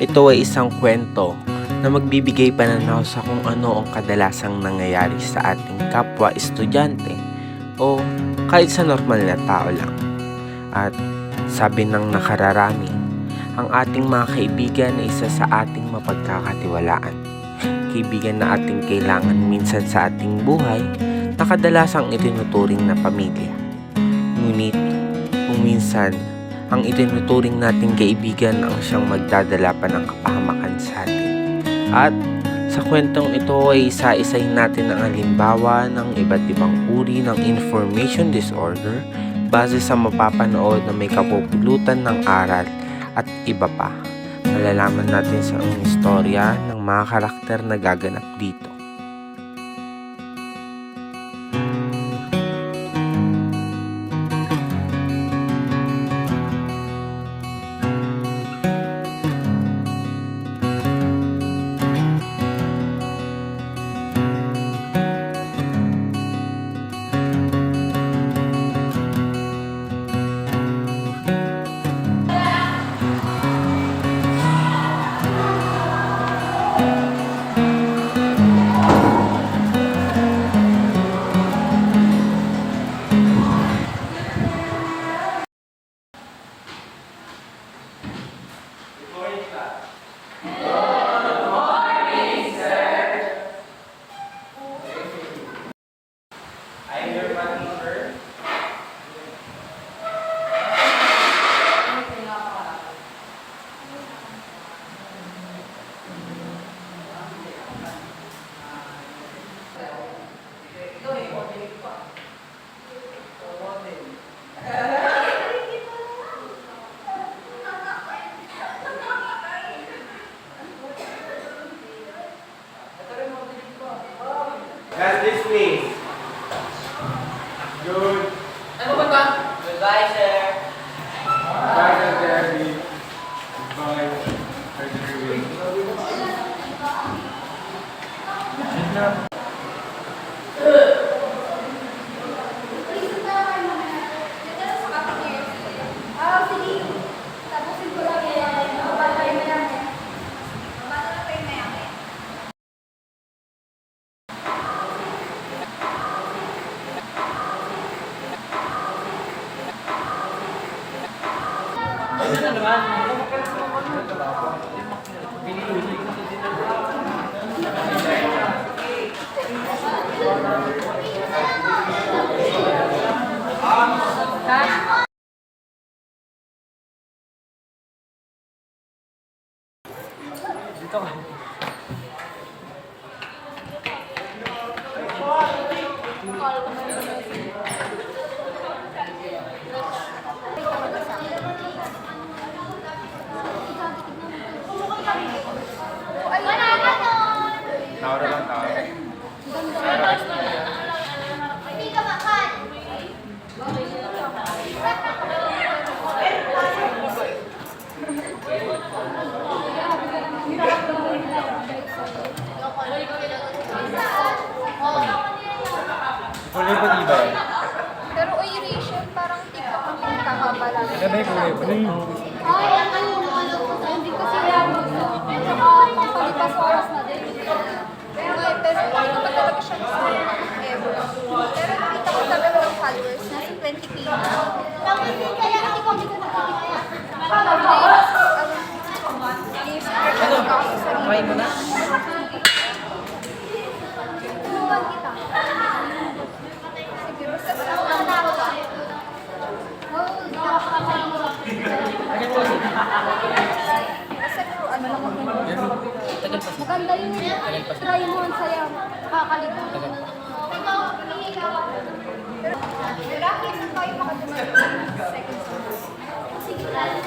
ito ay isang kwento na magbibigay pananaw sa kung ano ang kadalasang nangyayari sa ating kapwa estudyante o kahit sa normal na tao lang. At sabi ng nakararami, ang ating mga kaibigan ay isa sa ating mapagkakatiwalaan. Kaibigan na ating kailangan minsan sa ating buhay na kadalasang itinuturing na pamilya. Ngunit kung minsan, ang itinuturing nating kaibigan ang siyang magdadala pa ng kapahamakan sa atin. At sa kwentong ito ay isa-isahin natin ang halimbawa ng iba't ibang uri ng information disorder base sa mapapanood na may kapupulutan ng aral at iba pa. Malalaman natin sa istorya ng mga karakter na gaganap dito. That's this place. Good. Ano ba ba? Goodbye, sir. Bye, Sir Debbie. Goodbye. Ano naman? Dito ka. Tawara lang, tawara. Hindi ka makan. Kulay pa di ba? Pero Eurasian, parang hindi ka kami nakakabala. Ano ba yung kulay pa? Ay, hindi kasi yan. Saka pangpalipas oras na din. Pero hindi pa talaga siya gusto ever. Pero nakita ko talaga ng followers, nasa 20K na. Kaya hindi ko nakikita. Try mo na? Tulungan kita. Sige, basta tulungan na ako ba? Basta ano lang maganda yun. Try mo ang saya. Nakakalimutan. Pero bakit tayo makadunod second songs? Sige lang.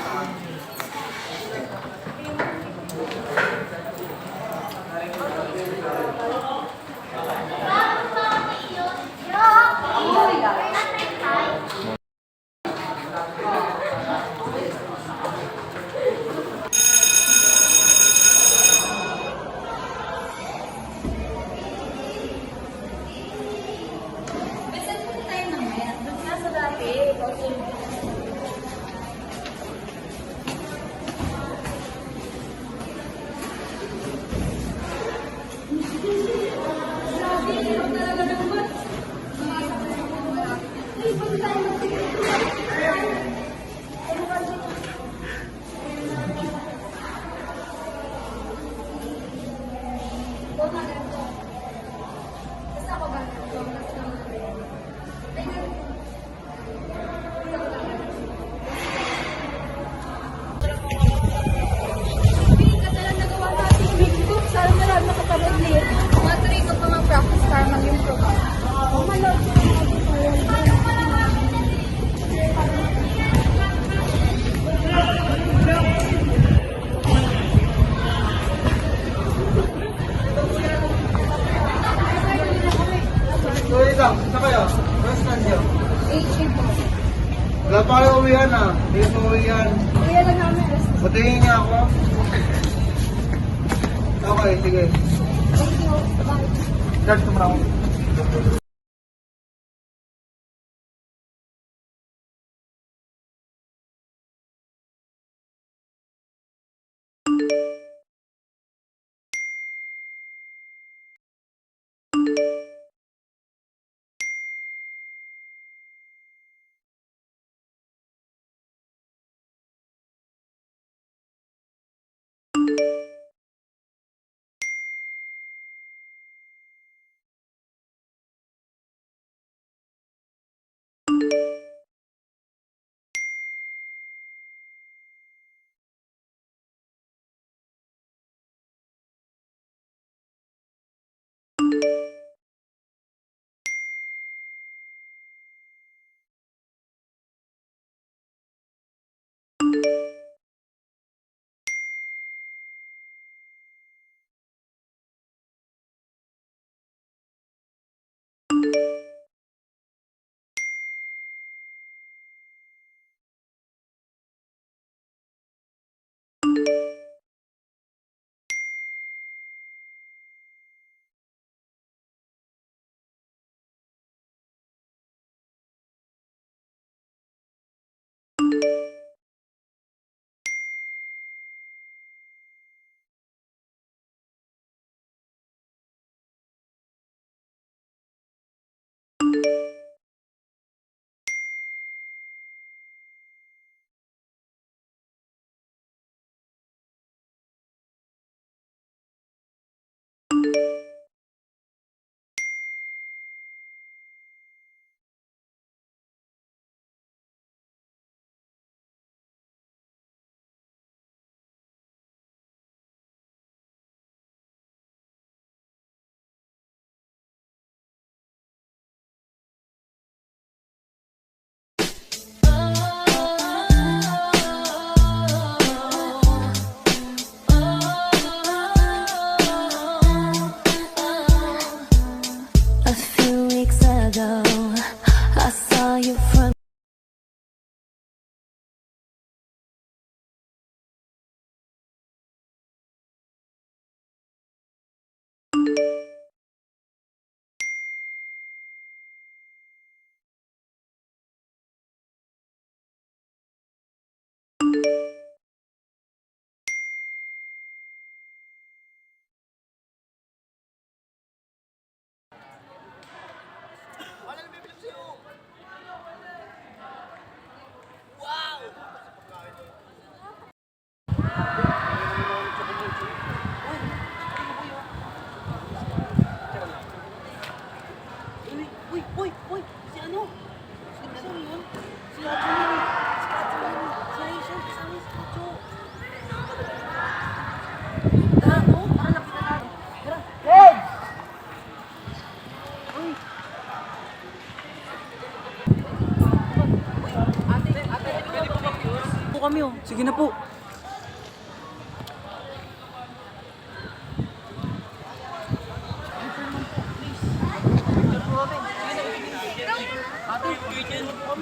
Ba't pa kayo uwihan ah? Hindi mo uwihan. Kuya lang namin. Patingin niya ako. Okay, sige. Thank you. Bye. Start tomorrow. A few weeks ago, I saw you from. Uy! Si ano? Si yun? Si Acho yun. Si Acho yun. Si Rachel, kasama si Acho. Tara, no? Tara, lapit na natin. Tara. Hey! Uy! Ate, pwede po mag-use? Po kami oh. Sige na po.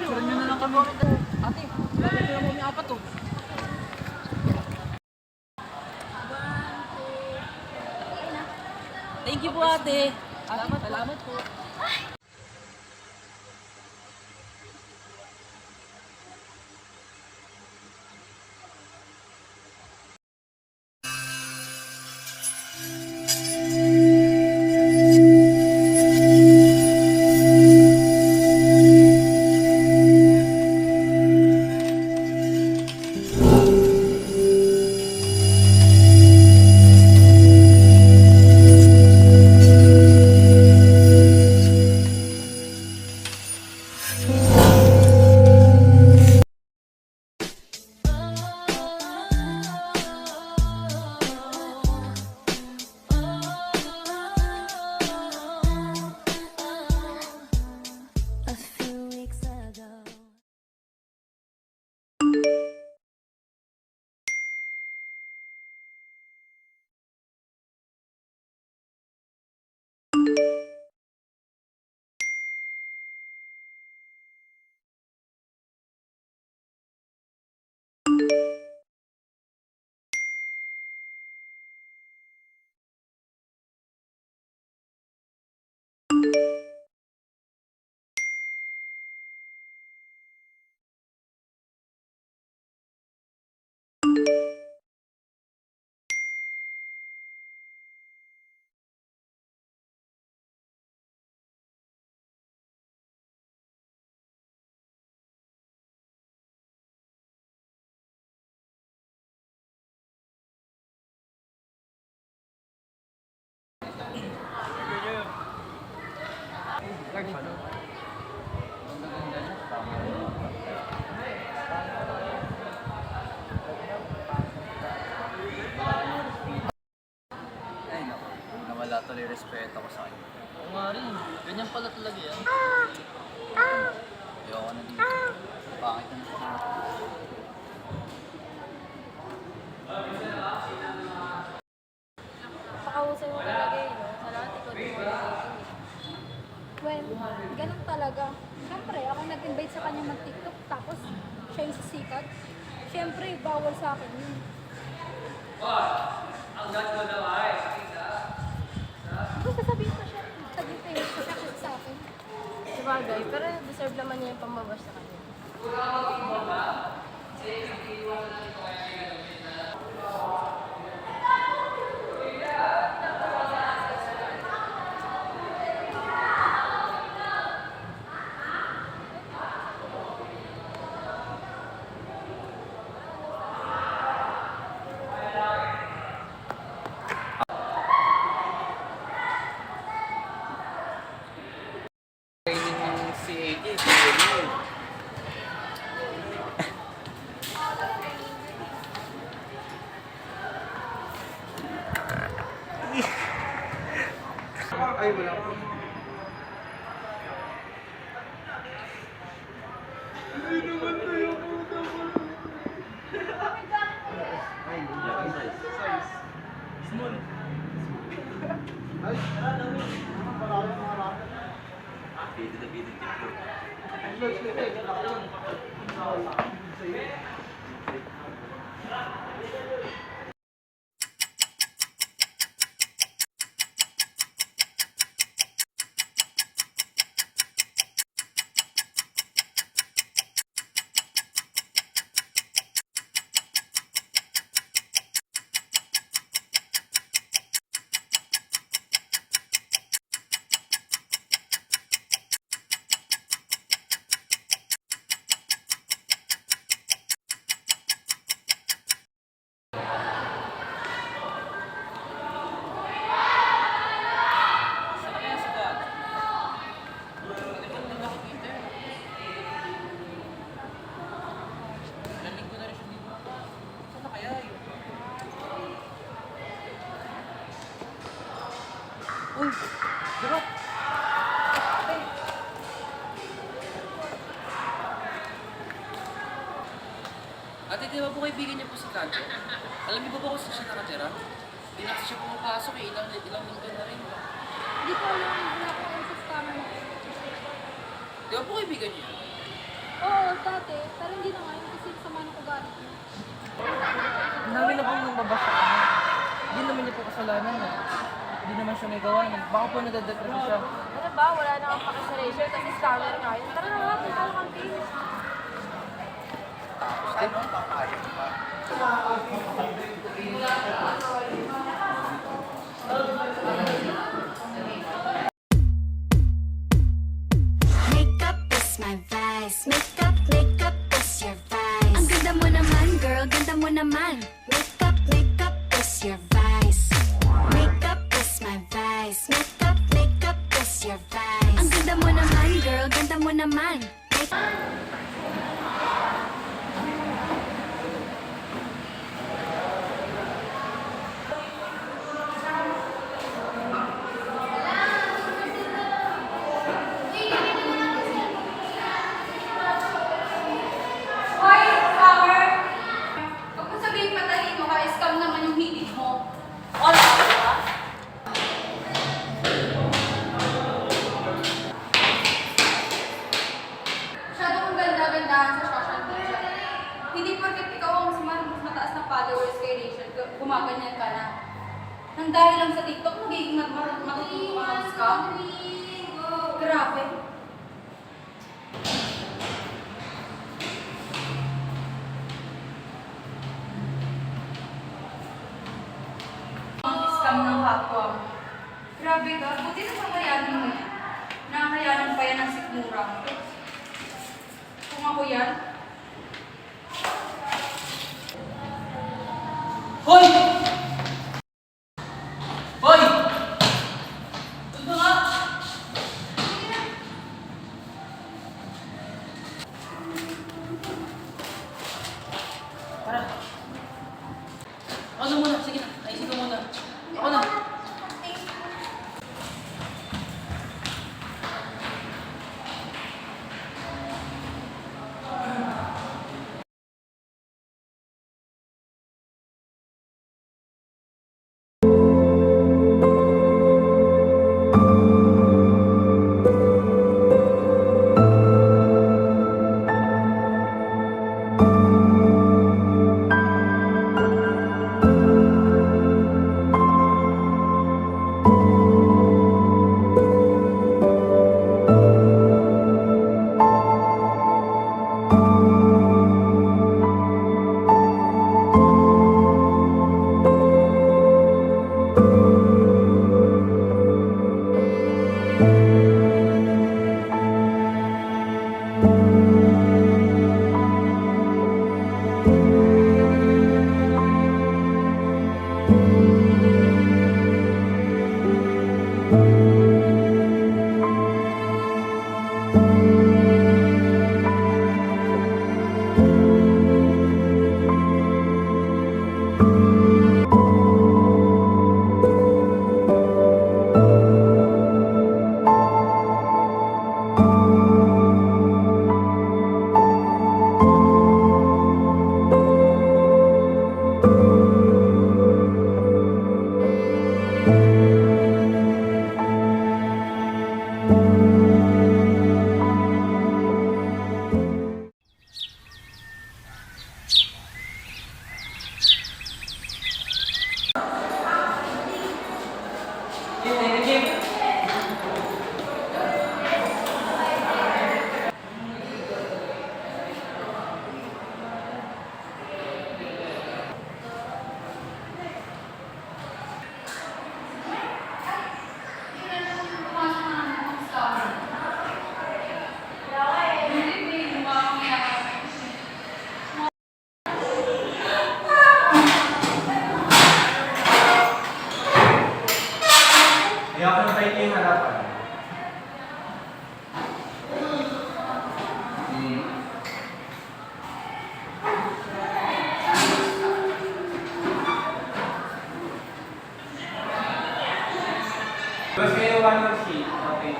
Sira nyo na lang kami. Ate, bakit sila mo may apat to? Thank you po ate. Salamat po. dito. Ay, naku. Nawala tuloy respeto ko sa kanya. Oo nga rin. Ganyan pala talaga yan. Ayoko na dito. Bakit na siya? Pakahusay mo talaga eh. No? Salamat ikaw din mo Well, ganun talaga. Siyempre, ako nag-invite sa kanya mag-TikTok, tapos siya yung sisikat. Siyempre, bawal sa akin yun. Basta sabihin ko siya, taging famous ko siya kasi sa akin. Sabagay, pero deserve naman niya yung pambabash sa kanya. Si AJ, si AJ. Ay, wala pa. Ate, di ba po kaibigan niya po si Kanto? Alam niyo ba kung saan siya nakatira? Hindi na kasi siya pumapasok eh. Ilang linggo na rin. Hindi ko alam, wala ko alam sa scammer. Di ba po kaibigan niya? Oo, dati, pero hindi na ngayon kasi sama ng ugali ko. Ang dami na pong nababasa ka niya. Hindi naman niya po kasalanan eh. Hindi naman siya may gawa eh. Baka po nadadepress siya. Ano ba? Wala na akong paki sa ratio kasi scammer nga yun. Tara na nga, punta na kang team. Makeup is my vice. Makeup is your vice. Ang ganda mo naman, girl, ganda mo naman. Makeup is your vice. Makeup is my vice. Makeup is your vice. Ang ganda mo naman, girl, ganda mo naman. Hoy, scammer! Huwag mo sabihin matalino ka, scam naman yung hilig mo. Wala ka ba? Masyado kang ganda-gandahan sa social media. Hindi porket ikaw ang mas mataas na followers kay Rachel, gumaganyan ka na. Nang dahil lang sa TikTok, magiging matututo ka mag-scam. Grabe. Scam ng kapwa mo. Grabe ka, buti na kakayanin mo yan. Nakakayanan pa yan ng sikmura mo. Kung ako yan, Hoy! Hoy! Doon ka nga! Kaya ako na tayo yung harapan. Basta kayo one more sheet. Okay.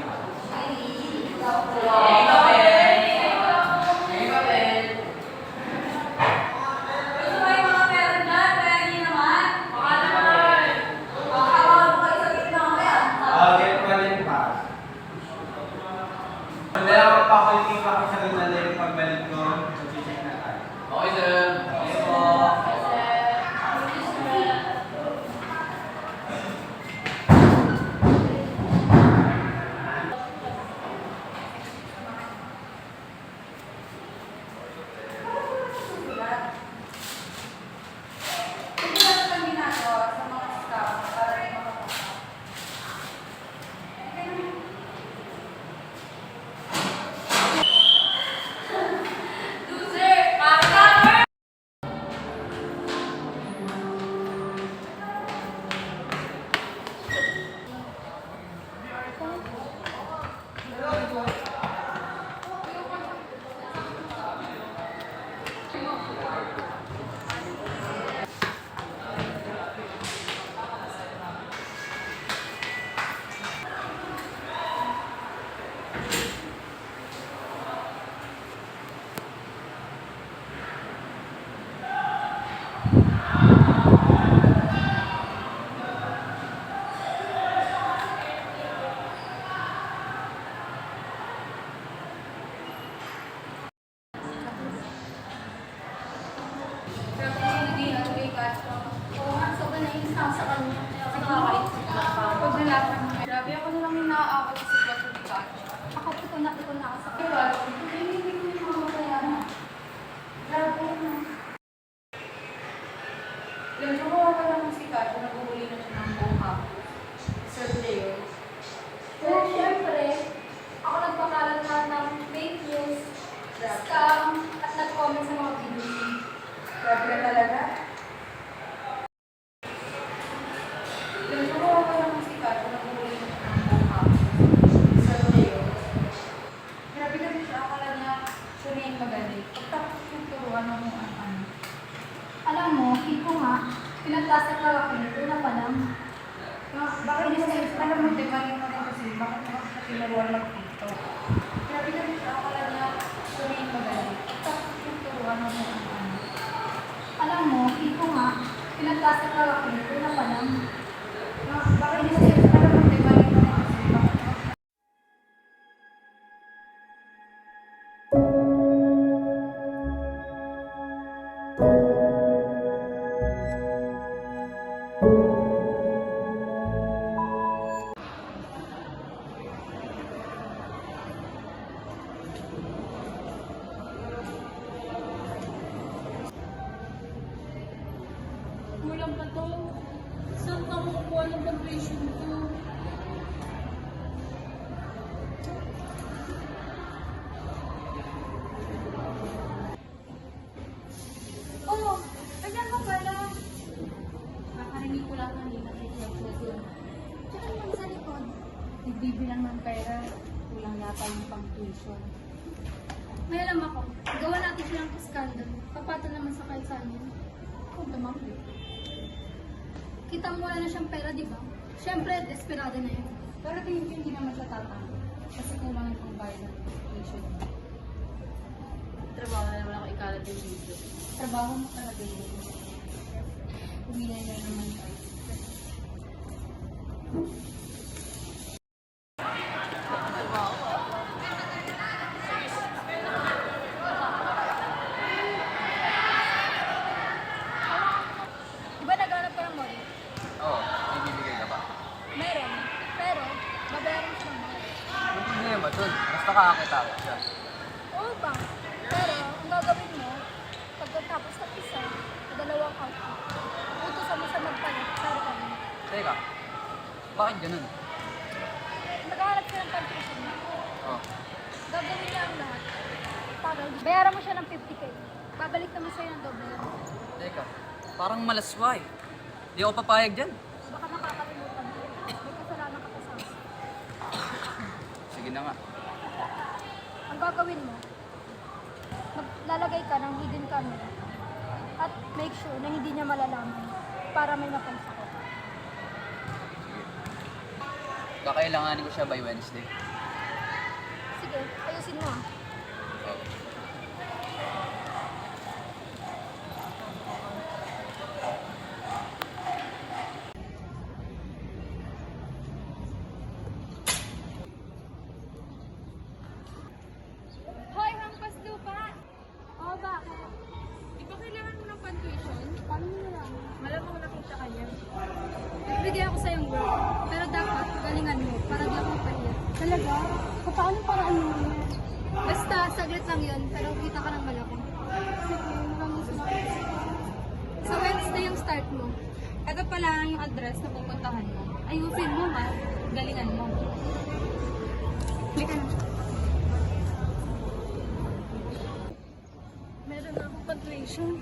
Get one and pass. Wala ako faculty pa ako sa ginala yung pagbalik ko. Mag-check na tayo. Okay, sir. Okay po. Grabe ako na lang yung naaawat sa sitwasyon ni Kacho. Ako pikon na ako sa kanya. Hindi ko yung mamatayan. Grabe na. Medyo mawala lang si Kacho, naguhuli na siya ng buong hapon. Sir Leo. Pero syempre, ako nagpakalat na ng fake news, scam, at nag-comment sa mga videos. Grabe na talaga. Medyo mawala lang si Kacho, naguhuli na siya ng buong hapon. Sir Leo. Grabe kasi siya, akala niya siya na yung magaling. Pagtapos yung turuan ng mga ano. Alam mo, ko nga, pinagtasak lang ako nito na palang. Bakit niya sa'yo? Alam mo, di ba rin mo rin kasi, bakit mo siya tinuruan mag-dito? Grabe kasi siya, akala niya siya na yung magaling. Pagtapos yung turuan ng mga ano. Alam mo, ko nga, pinagtasak lang ako nito na palang. Bakit niya sa'yo? Alam mo, di ba rin mo rin kasi, bakit mo Kulang pa to. Bibilang ng pera, kulang yata yung pang tuition. May alam ako, gawa natin silang skandal. Papato naman sa kahit saan yun. Huwag naman. Kita mo wala na siyang pera, di ba? Siyempre, desperado na yun. Pero tingin ko hindi naman siya tatang. Kasi kulang yung pang-bayad ng tuition. Trabaho na naman ako ikalat yung video. Trabaho mo talaga yun. Uwi na naman tayo. Di ba naghanap ka ng model? Oo, may bibigay ka ba? Meron. Pero, babayaran siya ng mahal. Yung problema dun, basta kakakita ko siya. Oo ba? Pero, ang gagawin mo, pagkatapos ng isa, dalawang outfit, utusan mo siya magpalit, para kami. Teka, bakit ganun? Naghahanap siya ng contribution mo. Oh, Gagawin niya ang lahat. Para, bayaran mo siya ng 50K. Babalik naman sa'yo ng doble. teka, parang malasway. Di ako papayag dyan. Baka nakakalimutan mo. May kasalanan ka kasama. Sige na nga. Ang gagawin mo, maglalagay ka ng hidden camera at make sure na hindi niya malalaman para may mapansa ko. Kakailanganin ko siya by Wednesday. Sige, ayusin mo ah. Oo. Hoy, hampas lupa! Oo, bakit? Di ba kailangan mo ng pan-tuition? Paano mo nalaman? Malamang nakita ka niya. Nagbigay ako sa'yong work, pero dapat galingan mo para di ako mapahiya. Talaga? Paano paraan mo yan? Basta, saglit lang yun, pero kita ka ng malaki. Sige, maraming salamat. Sa Wednesday yung start mo. Ito pala yung address na pupuntahan mo. Ayusin mo ha, galingan mo. Halika na. Meron na akong pan-tuition.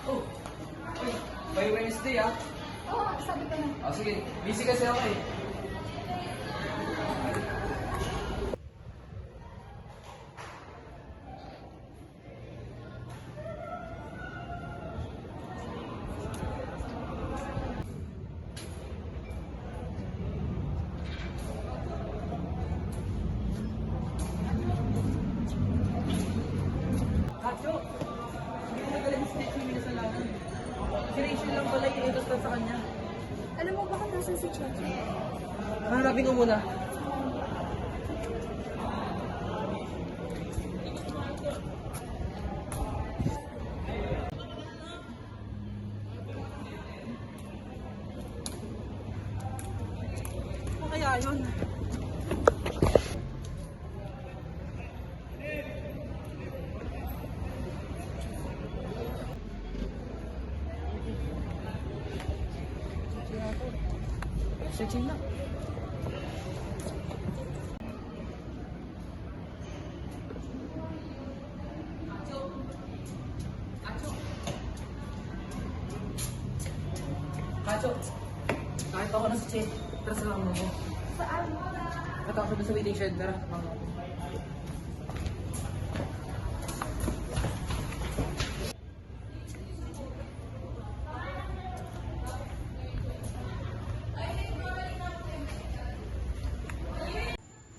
Oh, by Wednesday ah. Oo, sabi ko na. Oh, sige, busy kasi ako eh. Kacho, hindi mo nagaling si Stitch yung minasalanan. Si Rachel lang pala yung itos sa kanya. Alam mo bakit nasan si Cheche? Hanapin ko muna. Ano kaya yun? Searching na. Kacho, nakita ko na si Che. Tara sa mo ko. Saan? Nakita ko siya sa waiting shed. Tara, mga.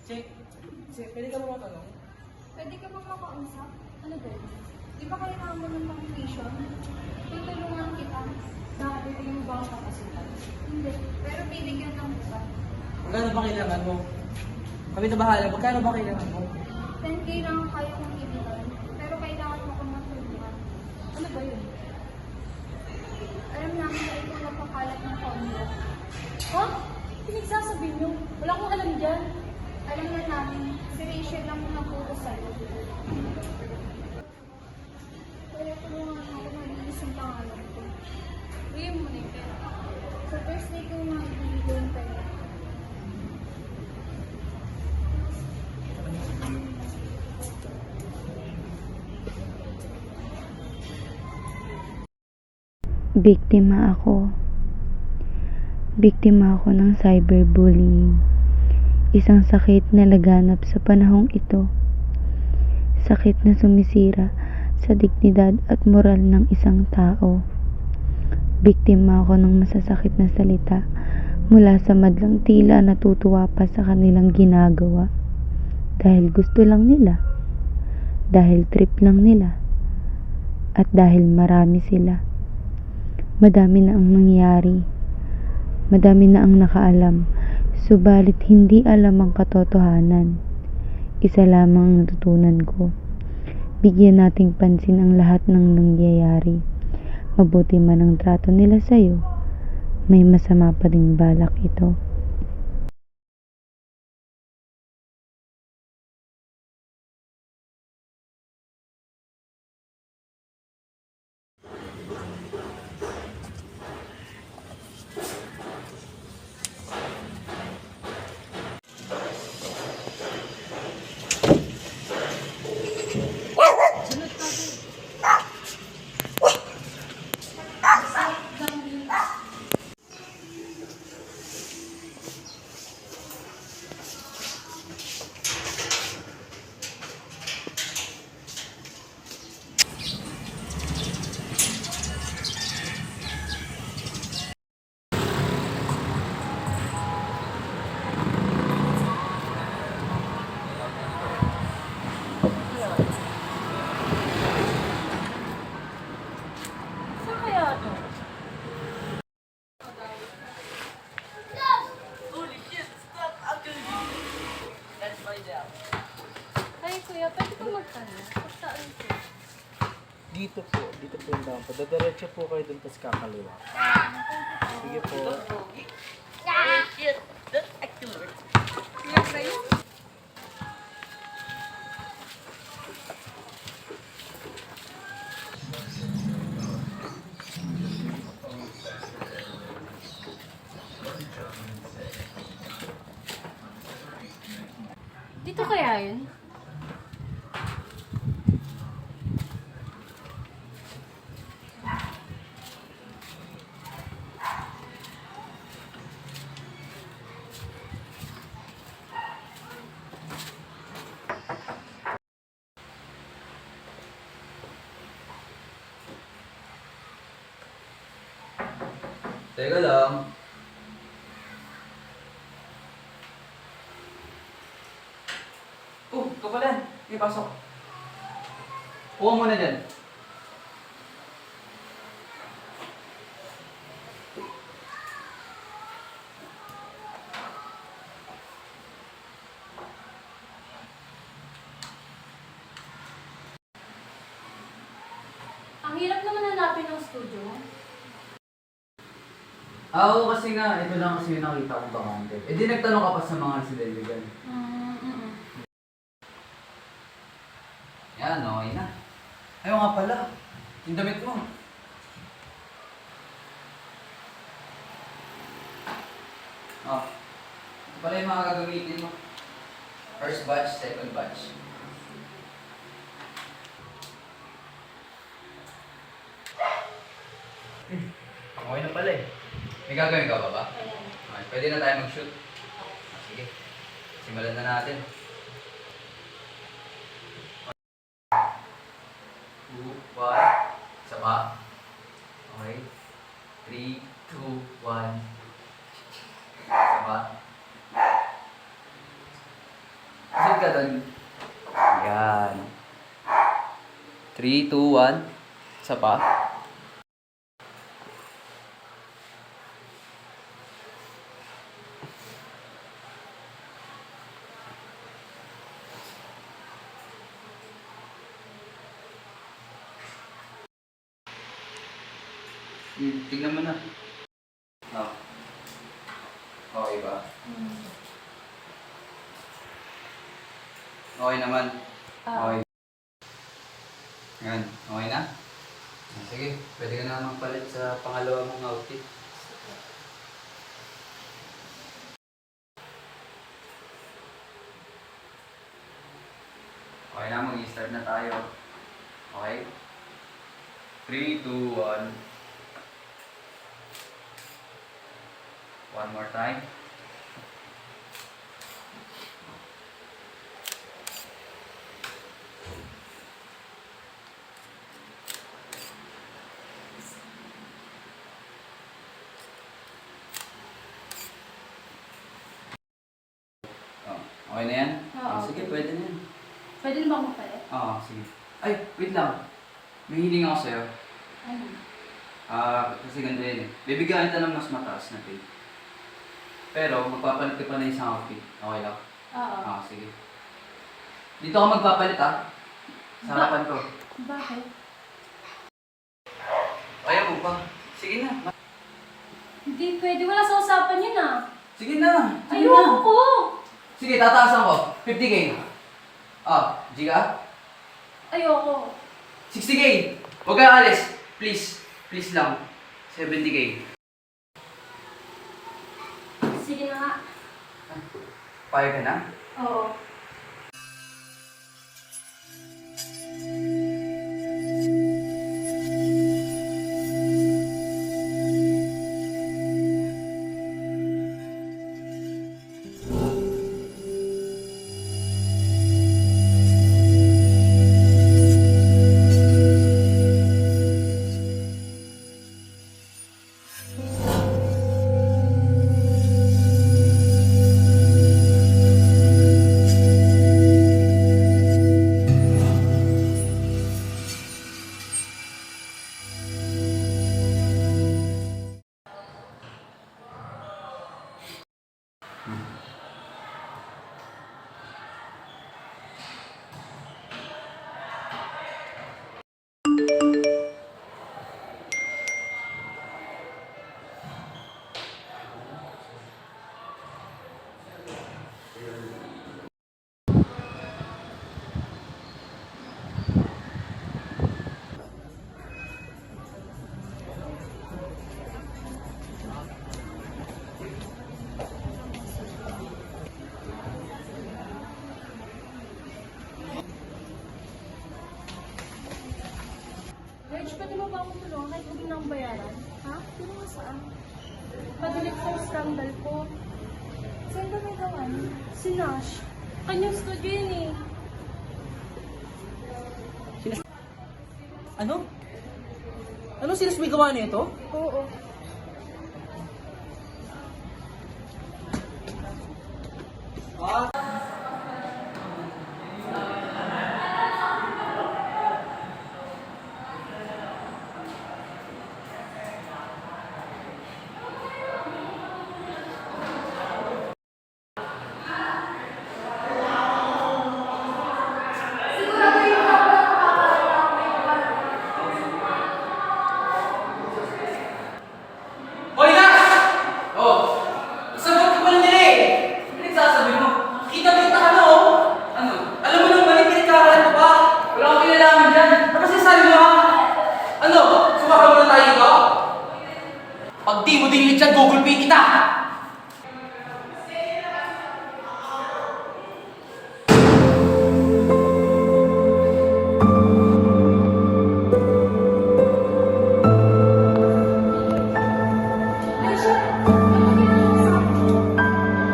Che, pwede ka mo matanong? Pwede ka bang makausap? Ano ba yun? Di ba kailangan mo ng motivation? Tutulungan kita. Bakit bibigyan mo ba ako kapasitan? Hindi. Pero bibigyan ng kita. Magkano ba kailangan mo? Kami na bahala. Magkano ba kailangan mo? 10K lang ang kaya kong ibigay. Pero kailangan mo kong matulungan. Ano ba yun? Alam namin na ikaw napakalat ng kondo. Ha? Pinagsasabi niyo? Wala akong alam dyan. Alam na namin, si Rachel lang ang nagpuro sa'yo. Kaya tulungan ako malinis ang pangalan ko. Uwi mo na yung pera. Sa first day ko na ibibigay yung pera. Biktima ako. Biktima ako ng cyberbullying. Isang sakit na laganap sa panahong ito. Sakit na sumisira sa dignidad at moral ng isang tao. Biktima ako ng masasakit na salita mula sa madlang tila natutuwa pa sa kanilang ginagawa. Dahil gusto lang nila. Dahil trip lang nila. At dahil marami sila. Madami na ang nangyari. Madami na ang nakaalam. Subalit hindi alam ang katotohanan. Isa lamang ang natutunan ko. Bigyan nating pansin ang lahat ng nangyayari. Mabuti man ang trato nila sa'yo, may masama pa ding balak ito. Saan kaya ito? Ay, kuya, pwede ko magtanong? Saan ito? Dito po yung daan po. Dadiretso po kayo dun, tapos kakaliwa. Sige po. Dito kaya yun? Teka lang. Oh, ikaw pala yan. Sige, pasok. Kuha mo na dyan. Ang hirap naman hanapin ng studio. Oo, kasi nga, ito lang kasi yung nakita kong bakante. Eh di nagtanong ka pa sa mga residente dyan. Yan, okay na. Ayaw nga pala. Yung damit mo. Oh. Ito pala yung mga gagamitin mo. First batch, second batch. Okay na pala eh. May gagawin ka pa ba? Okay, pwede na tayo mag-shoot. Sige. Simulan na natin. 2, 1. Isa pa. Okay. 3, 2, 1. Isa pa. Shoot ka doon. Yan. 3, 2, 1. Isa pa. Tignan mo na. Oh. Okay ba? Okay naman. Okay. Yan. Okay na? Sige. Pwede ka na magpalit sa pangalawa mong outfit. Okay na. Mag-i-start na tayo. Okay? 3, 2, 1. One more time. Oh, okay na yan? Oo, Sige, okay. pwede na yan. Pwede na ba akong mapalit? Oo, sige. Ay, wait lang. May hiling ako sa'yo. Ano? Kasi ganda yun eh. Bibigyan kita ng mas mataas na pay. Pero, magpapalit ka pa na isang outfit. Okay lang? Oo. Sige. Dito ako magpapalit sa harapan ko. Bakit? Ayaw mo pa. Sige na. Hindi pwede. Wala sa usapan yun ah. Sige na. Sige na. Ayoko! Sige, tataasan ko. 50K. Giga? Ayoko. 60K. Huwag kang alis. Please. Please lang. 70K. Sige na nga. Payag ka na? Oo. Reg, pwede mo ba akong tulungan kahit huwag na akong bayaran? Ha? Tulungan saan? Padilit sa scandal ko. Saan ba may gawa niya? Si Nash. Kanyang studio yun eh. Ano? Ano sinas may gawa niyo ito? Oo. Hoy, Nash! Oh! Sagot ka pala nila eh! Ano nagsasabi mo? Kita-kita ka na oh! Ano? Alam mo nang mali, pinagkakalat mo pa! Wala akong kinalaman dyan. Ano kasi sabi mo ha? Ano? Sumaka mo na tayo dito? Pag di mo dinilit yan, Google Pay kita!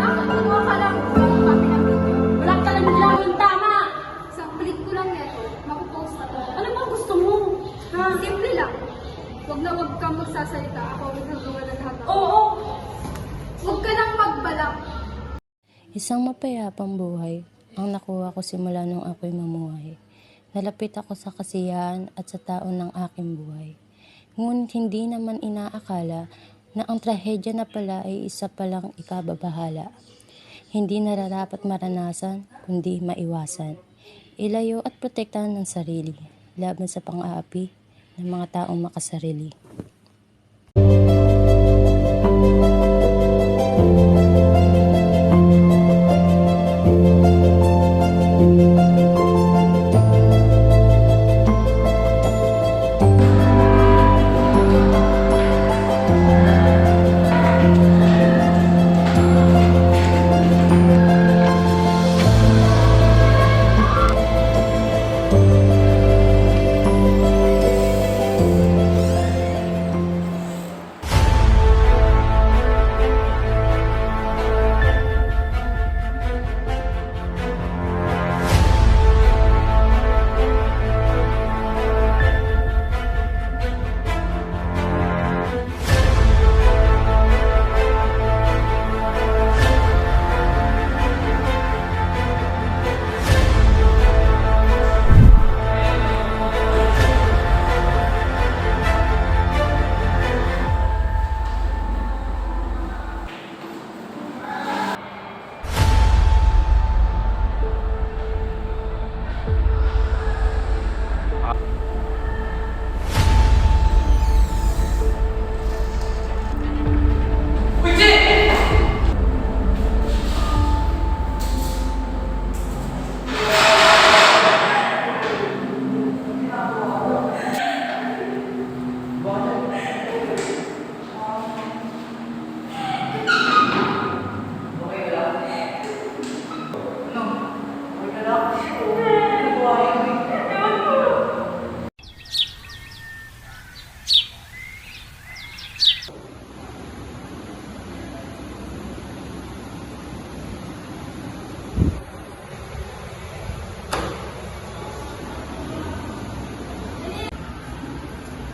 Nakakatuwa ka lang. Kami ng video. Wala ka lang laging tama. Sa kulit ko lang yan. Makupost na to. Ano ba gusto mo? Ha? Simple lang. Huwag na huwag kang magsasalita. Ako ang nagawa ng lahat. Oo. Huwag ka nang magbalak. Isang mapayapang buhay ang nakuha ko simula nung ako'y mamuhay. Nalapit ako sa kasiyahan at sa taon ng aking buhay. Ngunit hindi naman inaakala na ang trahedya na pala ay isa palang ikababahala. Hindi nararapat maranasan, kundi maiwasan. Ilayo at protektahan ng sarili, laban sa pang-aapi ng mga taong makasarili.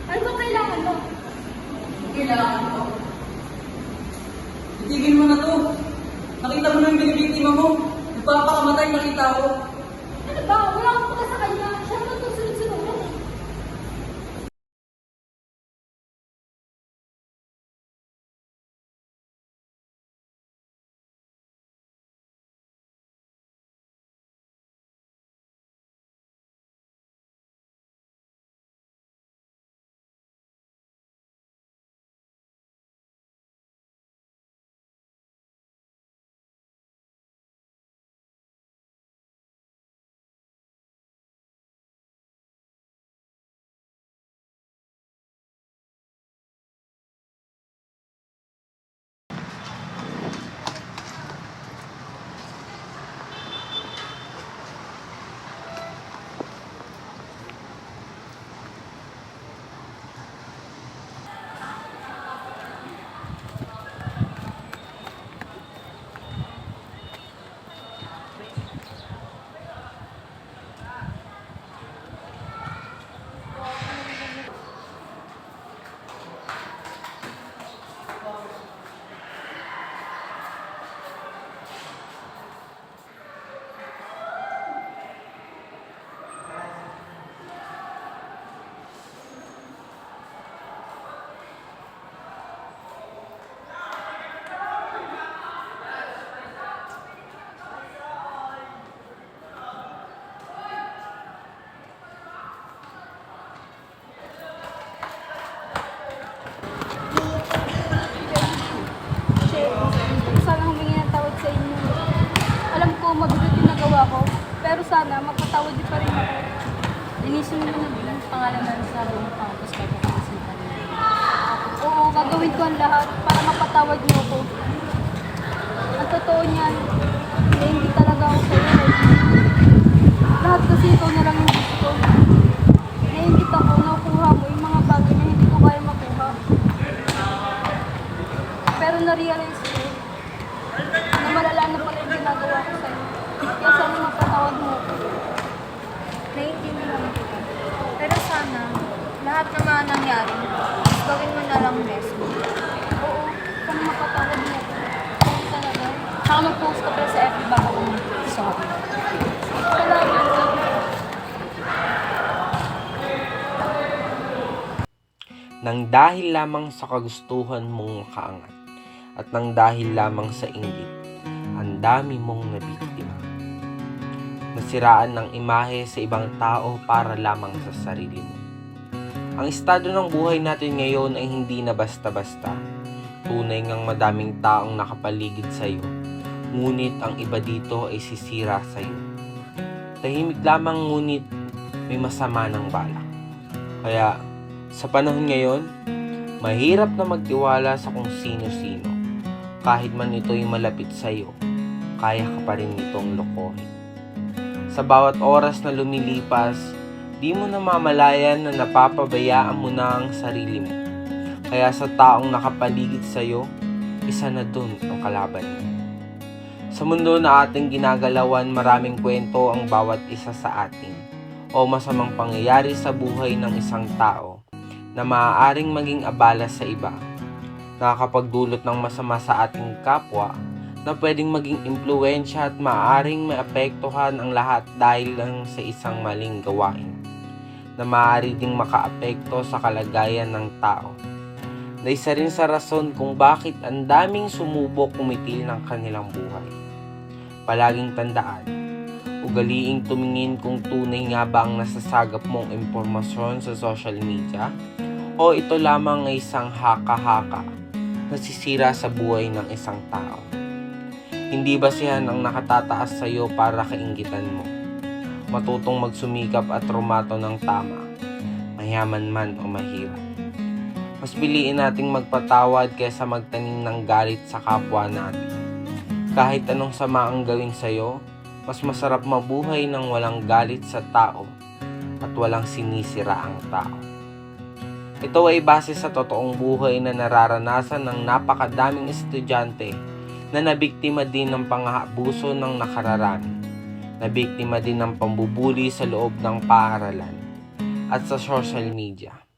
Ano ba kailangan mo? Kailangan ko. Itigil mo na to. Nakita mo na yung binibiktima mo. Nagpapakamatay, nakita ko. Ano ba? Wala akong paka sa kanya. Siya naman itong sunod-sunod. Sana humingi ng tawad sa inyo. Alam ko, mabigat yung nagawa ko. Pero sana, magpatawad din pa rin ako. Linisin mo na din pangalan na sa buong tao, tapos kayo kakalisin pa rin. Oo, gagawin ko ang lahat para mapatawad niyo ako. Ang totoo niyan, hindi talaga ako sa'yo. Lahat kasi ikaw na lang yung gusto ko. Naiingit ako, nakukuha mo yung mga bagay na hindi ko kaya makuha. Pero na-realize ko na malala na pala yung ginagawa ko sa'yo. Kaya sana mapatawad mo ako. Naiintindihan kita. Pero sana, lahat naman nangyari, gawin mo na lang best mo. Oo, sana mapatawad mo ako. Talaga. Saka mag-post ka pala sa FB bago ko sorry. Salamat. Nang dahil lamang sa kagustuhan mong makaangat at nang dahil lamang sa inggit, ang dami mong nabiktima. Nasiraan ng imahe sa ibang tao para lamang sa sarili mo. Ang estado ng buhay natin ngayon ay hindi na basta-basta. Tunay ngang madaming taong nakapaligid sa iyo, ngunit ang iba dito ay sisira sa iyo. Tahimik lamang ngunit may masama ng balak. Kaya sa panahon ngayon, mahirap na magtiwala sa kung sino-sino. Kahit man ito'y malapit sa iyo, kaya ka pa rin itong lokohin. Sa bawat oras na lumilipas, di mo na mamalayan na napapabayaan mo na ang sarili mo. Kaya sa taong nakapaligid sa iyo, isa na dun ang kalaban mo. Sa mundo na ating ginagalawan, maraming kwento ang bawat isa sa atin o masamang pangyayari sa buhay ng isang tao na maaaring maging abala sa iba, nakakapagdulot ng masama sa ating kapwa na pwedeng maging impluwensya at maaaring maapektuhan ang lahat dahil lang sa isang maling gawain na maaari ding makaapekto sa kalagayan ng tao. Na isa rin sa rason kung bakit ang daming sumubok kumitil ng kanilang buhay. Palaging tandaan, ugaliing tumingin kung tunay nga ba ang nasasagap mong impormasyon sa social media o ito lamang ay isang haka-haka na sisira sa buhay ng isang tao. Hindi ba siya ang nakatataas sa iyo para kainggitan mo? Matutong magsumikap at rumato ng tama, mayaman man o mahirap. Mas piliin nating magpatawad kaysa magtanim ng galit sa kapwa natin. Kahit anong sama ang gawin sa iyo, mas masarap mabuhay ng walang galit sa tao at walang sinisira ang tao. Ito ay base sa totoong buhay na nararanasan ng napakadaming estudyante na nabiktima din ng pang-aabuso ng nakararami, nabiktima din ng pambubuli sa loob ng paaralan at sa social media.